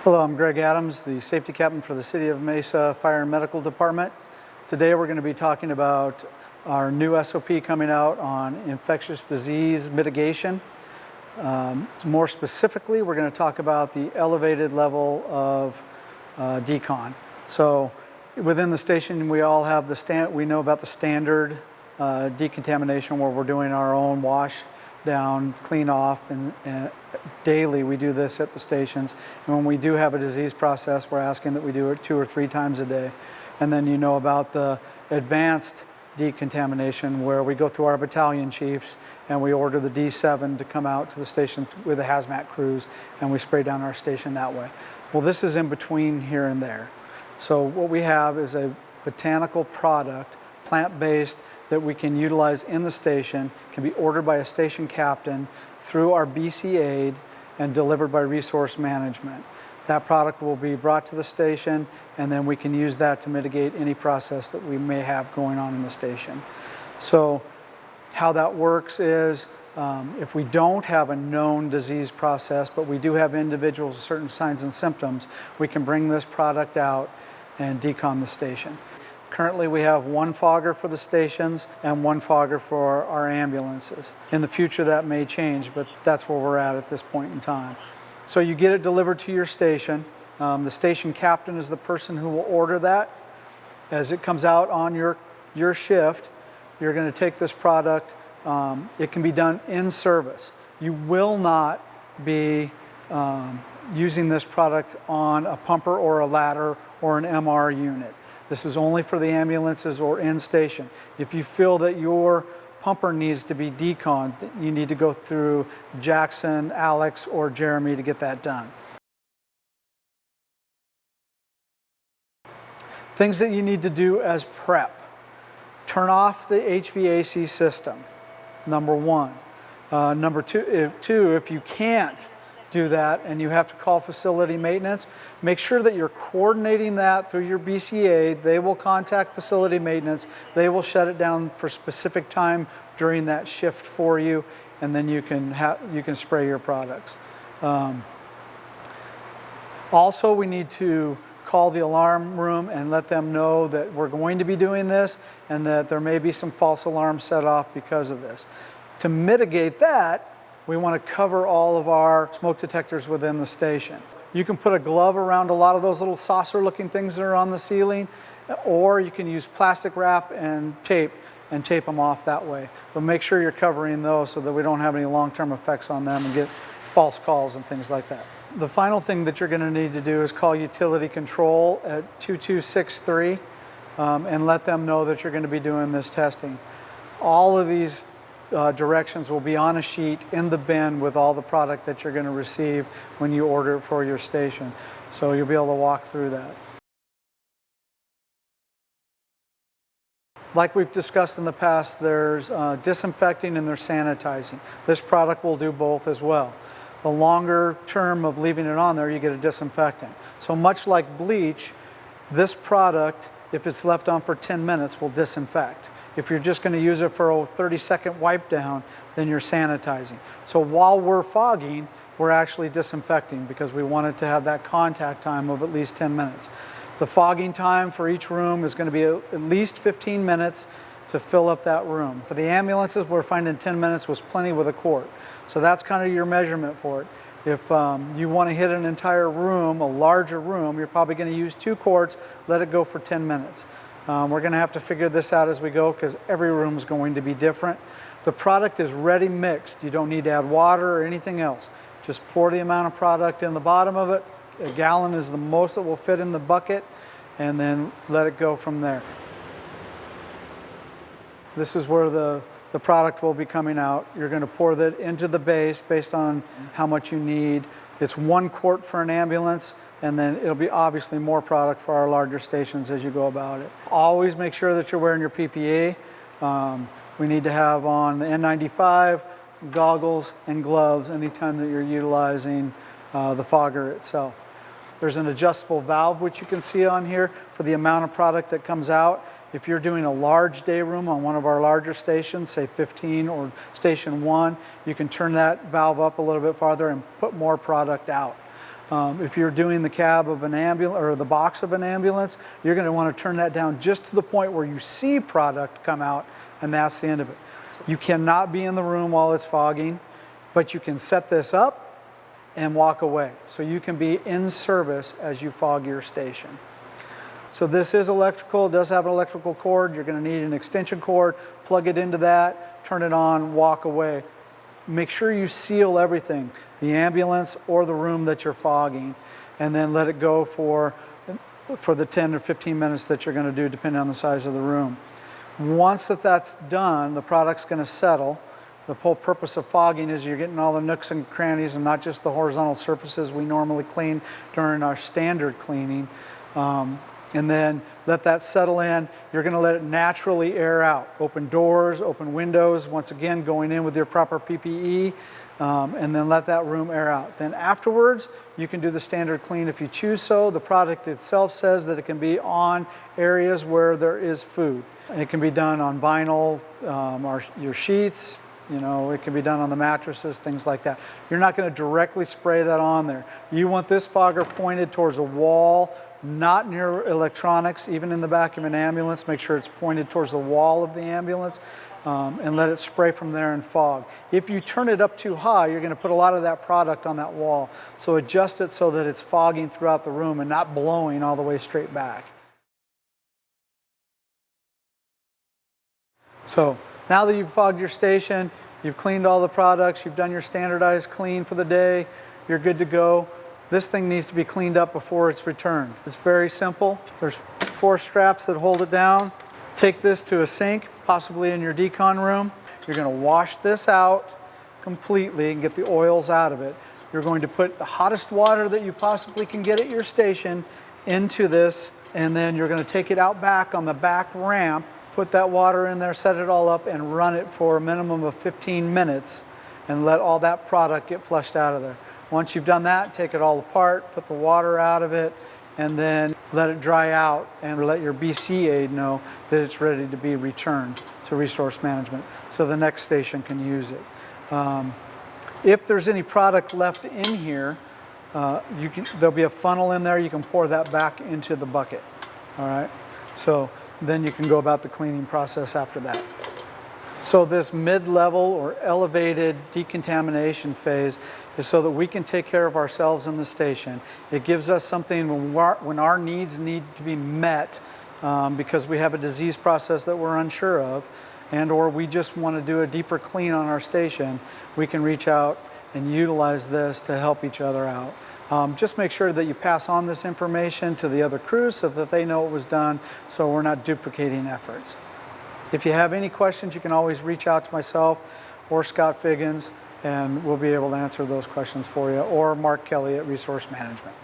Hello, I'm Greg Adams, the safety captain for the City of Mesa Fire and Medical Department. Today we're going to be talking about our new SOP coming out on infectious disease mitigation. More specifically, we're going to talk about the elevated level of Decon. So within the station, we all have we know about the standard decontamination where we're doing our own wash down, clean off, and daily we do this at the stations. And when we do have a disease process, we're asking that we do it 2 or 3 times a day. And then you know about the advanced decontamination where we go through our battalion chiefs and we order the D7 to come out to the station with the hazmat crews, and we spray down our station that way. Well, this is in between here and there. So what we have is a botanical product, plant-based, that we can utilize in the station, can be ordered by a station captain through our BC aid and delivered by resource management. That product will be brought to the station, and then we can use that to mitigate any process that we may have going on in the station. So how that works is if we don't have a known disease process, but we do have individuals with certain signs and symptoms, we can bring this product out and decon the station. Currently we have 1 fogger for the stations and 1 fogger for our ambulances. In the future that may change, but that's where we're at this point in time. So you get it delivered to your station. The station captain is the person who will order that. As it comes out on your shift, you're going to take this product. It can be done in service. You will not be using this product on a pumper or a ladder or an MR unit. This is only for the ambulances or in station. If you feel that your pumper needs to be deconned, you need to go through Jackson, Alex, or Jeremy to get that done. Things that you need to do as prep. Turn off the HVAC system, number 1. Number 2, if you can't do that and you have to call facility maintenance, make sure that you're coordinating that through your BCA. They will contact facility maintenance. They will shut it down for specific time during that shift for you, and then you can spray your products. Also, we need to call the alarm room and let them know that we're going to be doing this and that there may be some false alarms set off because of this. To mitigate that, we want to cover all of our smoke detectors within the station. You can put a glove around a lot of those little saucer-looking things that are on the ceiling, or you can use plastic wrap and tape them off that way. But make sure you're covering those so that we don't have any long-term effects on them and get false calls and things like that. The final thing that you're going to need to do is call utility control at 2263 and let them know that you're going to be doing this testing. All of these directions will be on a sheet in the bin with all the product that you're going to receive when you order it for your station. So you'll be able to walk through that. Like we've discussed in the past, there's disinfecting and there's sanitizing. This product will do both as well. The longer term of leaving it on there, you get a disinfectant. So much like bleach, this product, if it's left on for 10 minutes, will disinfect. If you're just going to use it for a 30-second wipe down, then you're sanitizing. So while we're fogging, we're actually disinfecting because we want it to have that contact time of at least 10 minutes. The fogging time for each room is going to be at least 15 minutes to fill up that room. For the ambulances, we're finding 10 minutes was plenty with a quart. So that's kind of your measurement for it. If you want to hit an entire room, a larger room, you're probably going to use 2 quarts, let it go for 10 minutes. We're going to have to figure this out as we go because every room is going to be different. The product is ready mixed. You don't need to add water or anything else. Just pour the amount of product in the bottom of it. A gallon is the most that will fit in the bucket, and then let it go from there. This is where the product will be coming out. You're going to pour that into the base based on how much you need. It's 1 quart for an ambulance, and then it'll be obviously more product for our larger stations as you go about it. Always make sure that you're wearing your PPE. We need to have on the N95, goggles, and gloves anytime that you're utilizing the fogger itself. There's an adjustable valve which you can see on here for the amount of product that comes out. If you're doing a large day room on one of our larger stations, say 15 or station 1, you can turn that valve up a little bit farther and put more product out. If you're doing the cab of an ambulance or the box of an ambulance, you're going to want to turn that down just to the point where you see product come out, and that's the end of it. You cannot be in the room while it's fogging, but you can set this up and walk away. So you can be in service as you fog your station. So this is electrical, it does have an electrical cord. You're going to need an extension cord, plug it into that, turn it on, walk away. Make sure you seal everything, the ambulance or the room that you're fogging, and then let it go for the 10 or 15 minutes that you're going to do, depending on the size of the room. Once that's done, the product's going to settle. The whole purpose of fogging is you're getting all the nooks and crannies and not just the horizontal surfaces we normally clean during our standard cleaning. And then let that settle in. You're going to let it naturally air out. Open doors, open windows, once again going in with your proper PPE, and then let that room air out. Then afterwards, you can do the standard clean if you choose so. The product itself says that it can be on areas where there is food. It can be done on vinyl, or your sheets, you know, it can be done on the mattresses, things like that. You're not going to directly spray that on there. You want this fogger pointed towards a wall, not near electronics, even in the back of an ambulance. Make sure it's pointed towards the wall of the ambulance, and let it spray from there and fog. If you turn it up too high, you're going to put a lot of that product on that wall. So adjust it so that it's fogging throughout the room and not blowing all the way straight back. So now that you've fogged your station, you've cleaned all the products, you've done your standardized clean for the day, you're good to go. This thing needs to be cleaned up before it's returned. It's very simple. There's 4 straps that hold it down. Take this to a sink, possibly in your decon room. You're going to wash this out completely and get the oils out of it. You're going to put the hottest water that you possibly can get at your station into this, and then you're going to take it out back on the back ramp, put that water in there, set it all up, and run it for a minimum of 15 minutes and let all that product get flushed out of there. Once you've done that, take it all apart, put the water out of it, and then let it dry out and let your BC aide know that it's ready to be returned to resource management so the next station can use it. If there's any product left in here, there'll be a funnel in there. You can pour that back into the bucket. All right. So then you can go about the cleaning process after that. So this mid-level or elevated decontamination phase is so that we can take care of ourselves in the station. It gives us something when our needs need to be met because we have a disease process that we're unsure of, and or we just want to do a deeper clean on our station. We can reach out and utilize this to help each other out. Just make sure that you pass on this information to the other crews so that they know it was done, so we're not duplicating efforts. If you have any questions, you can always reach out to myself or Scott Figgins, and we'll be able to answer those questions for you, or Mark Kelly at Resource Management.